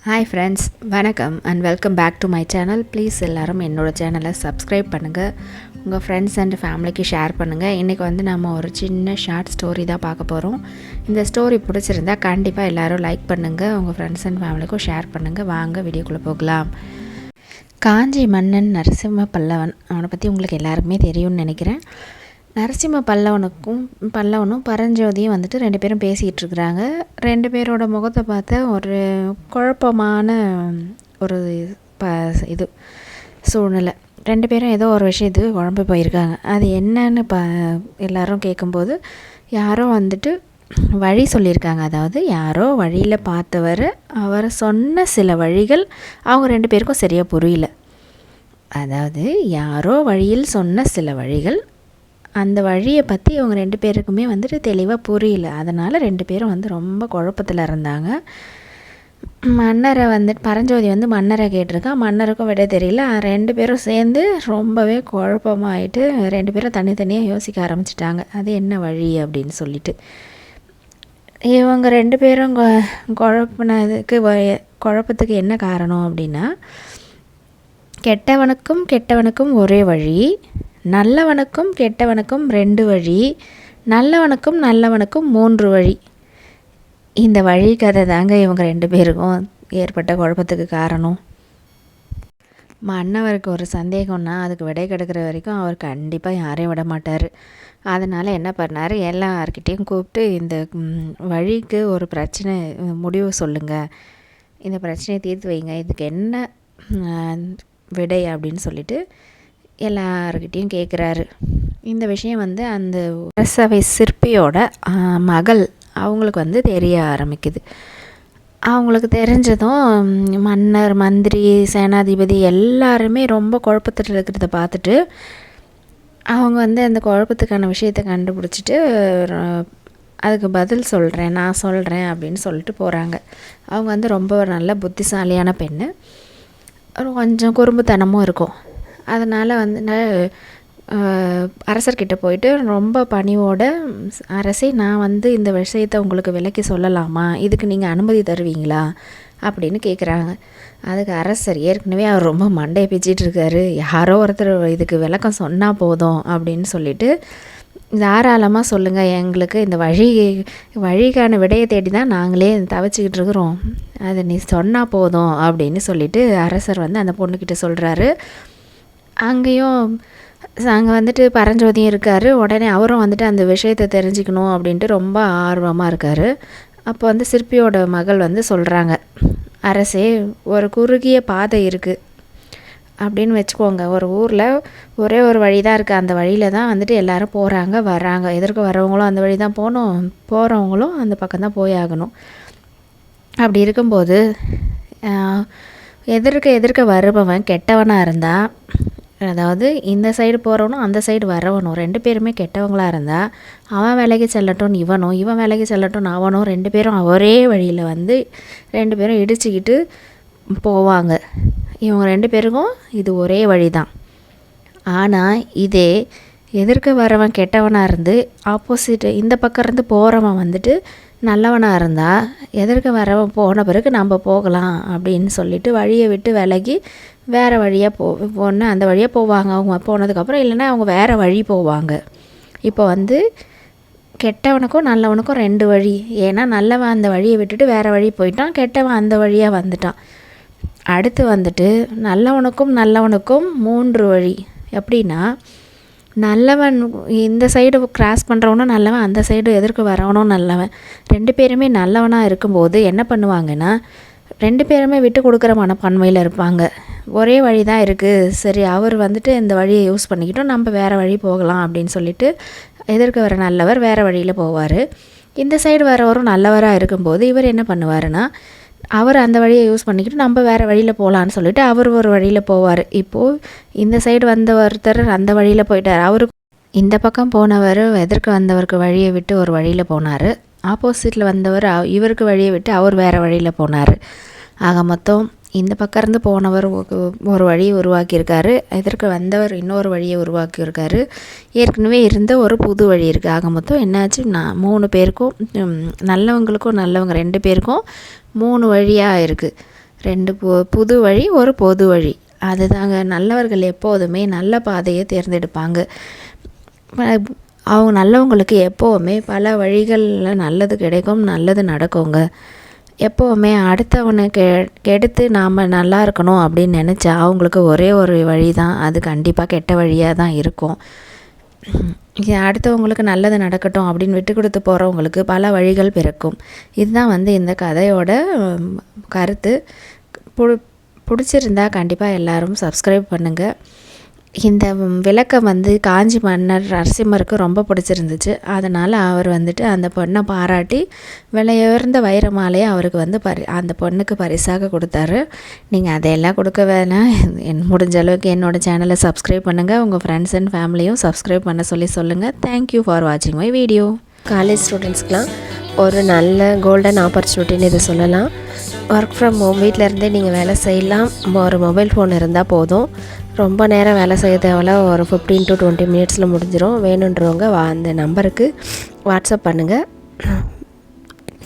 Hi friends, வணக்கம் and welcome back to my channel. Please எல்லோரும் என்னோடய சேனலை சப்ஸ்கிரைப் பண்ணுங்கள், உங்கள் ஃப்ரெண்ட்ஸ் அண்ட் ஃபேமிலிக்கு ஷேர் பண்ணுங்கள். இன்றைக்கி நம்ம ஒரு சின்ன ஷார்ட் ஸ்டோரி தான் பார்க்க போகிறோம். இந்த ஸ்டோரி பிடிச்சிருந்தா கண்டிப்பாக எல்லோரும் லைக் பண்ணுங்கள், உங்கள் ஃப்ரெண்ட்ஸ் அண்ட் ஃபேமிலிக்கும் ஷேர் பண்ணுங்கள். வாங்க வீடியோக்குள்ளே போகலாம். காஞ்சி மன்னன் நரசிம்ம பல்லவன், அவனை பற்றி உங்களுக்கு எல்லாருக்குமே தெரியும்னு நினைக்கிறேன். நரசிம்ம பல்லவனும் பரஞ்சோதியும் ரெண்டு பேரும் பேசிகிட்டு இருக்கிறாங்க. ரெண்டு பேரோட முகத்தை பார்த்தா ஒரு குழப்பமான ஒரு இது சூழ்நிலை. ரெண்டு பேரும் ஏதோ ஒரு விஷயத்துக்கு குழம்பு போயிருக்காங்க. அது என்னன்னு எல்லோரும் கேட்கும்போது யாரோ வழி சொல்லியிருக்காங்க. அதாவது யாரோ வழியில் பார்த்தவர், அவர் சொன்ன சில வழிகள் அவங்க ரெண்டு பேருக்கும் சரியாக புரியல. அதாவது யாரோ வழியில் சொன்ன சில வழிகள், அந்த வழியை பற்றி இவங்க ரெண்டு பேருக்குமே தெளிவாக புரியல. அதனால் ரெண்டு பேரும் ரொம்ப குழப்பத்தில் இருந்தாங்க. மன்னரை பரஞ்சோதி மன்னரை கேட்டிருக்கா. மன்னருக்கும் விட தெரியல. ரெண்டு பேரும் சேர்ந்து ரொம்பவே குழப்பமாயிட்டு ரெண்டு பேரும் தனித்தனியாக யோசிக்க ஆரம்பிச்சிட்டாங்க, அது என்ன வழி அப்படின்னு சொல்லிட்டு. இவங்க ரெண்டு பேரும் குழப்பத்துக்கு என்ன காரணம் அப்படின்னா, கெட்டவனுக்கும் ஒரே வழி, நல்லவனுக்கும் கெட்டவனுக்கும் 2 வழி, நல்லவனுக்கும் 3 வழி. இந்த வழி கதை தாங்க இவங்க ரெண்டு பேருக்கும் ஏற்பட்ட குழப்பத்துக்கு காரணம். மன்னவருக்கு ஒரு சந்தேகம்னா அதுக்கு விடை கிடைக்கிற வரைக்கும் அவர் கண்டிப்பாக யாரையும் விட மாட்டார். அதனால் என்ன பண்ணார், எல்லார்கிட்டையும் கூப்பிட்டு இந்த வழிக்கு ஒரு பிரச்சனை முடிவு சொல்லுங்கள், இந்த பிரச்சனையை தீர்த்து வைங்க, இதுக்கு என்ன விடை அப்படின்னு சொல்லிட்டு எல்லார்கிட்டையும் கேட்குறாரு. இந்த விஷயம் அந்த அரசவை சிற்பியோட மகள் அவங்களுக்கு தெரிய ஆரம்பிக்குது. அவங்களுக்கு தெரிஞ்சதும் மன்னர், மந்திரி, சேனாதிபதி எல்லாருமே ரொம்ப குழப்பத்தில் இருக்கிறத பார்த்துட்டு அவங்க அந்த குழப்பத்துக்கான விஷயத்தை கண்டுபிடிச்சிட்டு அதுக்கு பதில் நான் சொல்கிறேன் அப்படின்னு சொல்லிட்டு போகிறாங்க. அவங்க ரொம்ப நல்ல புத்திசாலியான பெண்ணு, கொஞ்சம் குறும்புத்தனமும் இருக்கும். அதனால் அரசர்கிட்ட போயிட்டு ரொம்ப பணிவோட, அரசே நான் இந்த விஷயத்தை உங்களுக்கு விளக்கி சொல்லலாமா, இதுக்கு நீங்கள் அனுமதி தருவீங்களா அப்படின்னு கேட்குறாங்க. அதுக்கு அரசர் ஏற்கனவே அவர் ரொம்ப மண்டையை பிச்சிட்டு இருக்காரு, யாரோ ஒருத்தர் இதுக்கு விளக்கம் சொன்னால் போதும் அப்படின்னு சொல்லிட்டு, தாராளமாக சொல்லுங்கள், எங்களுக்கு இந்த வழிக்கான விடையை தேடி தான் நாங்களே தவிச்சிக்கிட்டு இருக்கிறோம், அதை நீ சொன்னால் போதும் அப்படின்னு சொல்லிட்டு அரசர் அந்த பொண்ணுக்கிட்ட சொல்கிறாரு. அங்கேயும் அங்கே பரஞ்சோதியும் இருக்கார். உடனே அவரும் அந்த விஷயத்தை தெரிஞ்சுக்கணும் அப்படின்ட்டு ரொம்ப ஆர்வமாக இருக்கார். அப்போ சிற்பியோட மகள் சொல்கிறாங்க, அரசே, ஒரு குறுகிய பாதை இருக்குது அப்படின்னு வச்சுக்கோங்க. ஒரு ஊரில் ஒரே ஒரு வழி தான் இருக்குது, அந்த வழியில் தான் எல்லோரும் போகிறாங்க வர்றாங்க. எதற்கு வரவங்களும் அந்த வழி தான் போகணும், போகிறவங்களும் அந்த பக்கம் தான் போயாகணும். அப்படி இருக்கும்போது எதிர்க்க வருபவன் கெட்டவனாக இருந்தால், அதாவது இந்த சைடு போகிறவனும் அந்த சைடு வரவனும் ரெண்டு பேருமே கெட்டவங்களாக இருந்தால், அவன் வேலைக்கு செல்லட்டும் இவனும், இவன் வேலைக்கு செல்லட்டும் அவனும், ரெண்டு பேரும் ஒரே வழியில் ரெண்டு பேரும் இடிச்சுக்கிட்டு போவாங்க. இவங்க ரெண்டு பேருக்கும் இது ஒரே வழி தான். ஆனால் இதே எதிர்க்க வரவன் கெட்டவனாக இருந்து ஆப்போசிட் இந்த பக்கம் இருந்து போகிறவன் நல்லவனாக இருந்தால், எதிர்க்க வரவன் போன பிறகு நம்ம போகலாம் அப்படின்னு சொல்லிட்டு வழியை விட்டு விலகி வேறு வழியாக போன அந்த வழியாக போவாங்க. அவங்க போனதுக்கப்புறம் இல்லைன்னா அவங்க வேறு வழி போவாங்க. இப்போ கெட்டவனுக்கும் நல்லவனுக்கும் 2 வழி. ஏன்னா நல்லவன் அந்த வழியை விட்டுட்டு வேறு வழி போயிட்டான், கெட்டவன் அந்த வழியாக வந்துட்டான். அடுத்து நல்லவனுக்கும் 3 வழி. எப்படின்னா, நல்லவன் இந்த சைடு கிராஸ் பண்ணுறவனும் நல்லவன், அந்த சைடு எதிர்க்க வரவனும் நல்லவன். ரெண்டு பேருமே நல்லவனாக இருக்கும்போது என்ன பண்ணுவாங்கன்னா, ரெண்டு பேருமே விட்டு கொடுக்குற மனப்பான்மையில் இருப்பாங்க. ஒரே வழி தான் இருக்குது, சரி அவர் இந்த வழியை யூஸ் பண்ணிக்கிட்டோம், நம்ம வேறு வழி போகலாம் அப்படின்னு சொல்லிட்டு எதிர்க்க வர நல்லவர் வேறு வழியில் போவார். இந்த சைடு வரவரும் நல்லவராக இருக்கும்போது இவர் என்ன பண்ணுவாருன்னா, அவர் அந்த வழியை யூஸ் பண்ணிக்கிட்டு நம்ம வேறு வழியில் போகலான்னு சொல்லிட்டு அவர் ஒரு வழியில் போவார். இப்போது இந்த சைடு வந்த ஒருத்தர் அந்த வழியில் போயிட்டார், அவருக்கு இந்த பக்கம் போனவர் எதிர்க்க வந்தவருக்கு வழியை விட்டு ஒரு வழியில் போனார், ஆப்போசிட்டில் வந்தவர் இவருக்கு வழியை விட்டு அவர் வேறு வழியில் போனார். ஆக மொத்தம் இந்த பக்கம் இருந்து போனவர் ஒரு வழியை உருவாக்கியிருக்காரு, எதற்கு வந்தவர் இன்னொரு வழியை உருவாக்கியிருக்காரு, ஏற்கனவே இருந்த ஒரு புது வழி இருக்குது. ஆக மொத்தம் என்னாச்சு, 3 பேருக்கும் நல்லவங்களுக்கும் நல்லவங்க 2 பேருக்கும் 3 வழியாக இருக்குது. 2 புது வழி, ஒரு பொது வழி. அதுதாங்க. நல்லவர்கள் எப்போதுமே நல்ல பாதையை தேர்ந்தெடுப்பாங்க. அவங்க நல்லவங்களுக்கு எப்போவுமே பல வழிகளில் நல்லது கிடைக்கும், நல்லது நடக்குங்க. எப்போவுமே அடுத்தவனை கெடுத்து நாம் நல்லா இருக்கணும் அப்படின்னு நினச்சா அவங்களுக்கு ஒரே ஒரு வழி தான், அது கண்டிப்பாக கெட்ட வழியாக தான் இருக்கும். அடுத்தவங்களுக்கு நல்லது நடக்கட்டும் அப்படின்னு விட்டு கொடுத்து போகிறவங்களுக்கு பல வழிகள் பிறக்கும். இதுதான் இந்த கதையோட கருத்து. பிடிச்சிருந்தா கண்டிப்பாக எல்லோரும் சப்ஸ்கிரைப் பண்ணுங்கள். இந்த விளக்கம் காஞ்சி மன்னர் நரசிம்மருக்கு ரொம்ப பிடிச்சிருந்துச்சு. அதனால் அவர் அந்த பொண்ணை பாராட்டி விலையுயர்ந்த வைர மாலையை அவருக்கு அந்த பொண்ணுக்கு பரிசாக கொடுத்தாரு. நீங்கள் அதையெல்லாம் கொடுக்க வேணாம், முடிஞ்ச அளவுக்கு என்னோடய சேனலை சப்ஸ்கிரைப் பண்ணுங்கள். உங்கள் ஃப்ரெண்ட்ஸ் அண்ட் ஃபேமிலியும் சப்ஸ்கிரைப் பண்ண சொல்லுங்கள். தேங்க்யூ ஃபார் வாட்சிங் மை வீடியோ. காலேஜ் ஸ்டூடெண்ட்ஸ்க்கெலாம் ஒரு நல்ல கோல்டன் ஆப்பர்ச்சுனிட்டின்னு இதை சொல்லலாம். ஒர்க் ஃப்ரம் ஹோம், வீட்டில் இருந்தே நீங்கள் வேலை செய்யலாம். ஒரு மொபைல் ஃபோன் இருந்தால் போதும். ரொம்ப நேரம் வேலை செய்ய தேவையில்ல, ஒரு 15 to 20 மினிட்ஸில் முடிஞ்சிடும். வேணுன்றவங்க அந்த நம்பருக்கு வாட்ஸ்அப் பண்ணுங்கள்.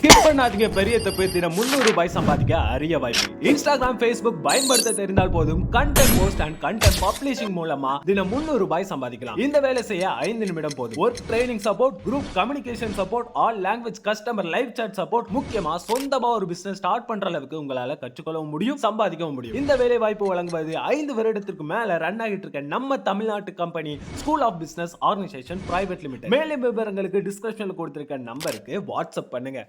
ஸ்கிப் பண்ணாதீங்க, பெரிய தப்பு. தினம் 300 ரூபாய் சம்பாதிக்க அரிய வாய்ப்பு. இன்ஸ்டாகிராம், ஃபேஸ்புக் பயன்படுத்த தெரிந்தால் போதும். Content post and content publishing மூலமா தினம் 300 ரூபாய் சம்பாதிக்கலாம். இந்த வேலை செய்ய 5 நிமிடம் போதும். Work training support, group communication support, all language customer live chat support, முக்கியமா சொந்தமா ஒரு பிசினஸ் ஸ்டார்ட் பண்ற அளவுக்கு உங்களால கற்றுக்கொள்ளவும் முடியும், சம்பாதிக்கவும் முடியும். இந்த வேலை வாய்ப்பு வழங்குவது 5 வருடத்திற்கு மேல ரன் ஆகிட்டு இருக்க நம்ம தமிழ்நாட்டு company school of business organisation private limited. மேலும் விவரங்களுக்கு டிஸ்கிரிப்ஷன்ல கொடுத்திருக்க நம்பருக்கு வாட்ஸ்அப் பண்ணுங்க.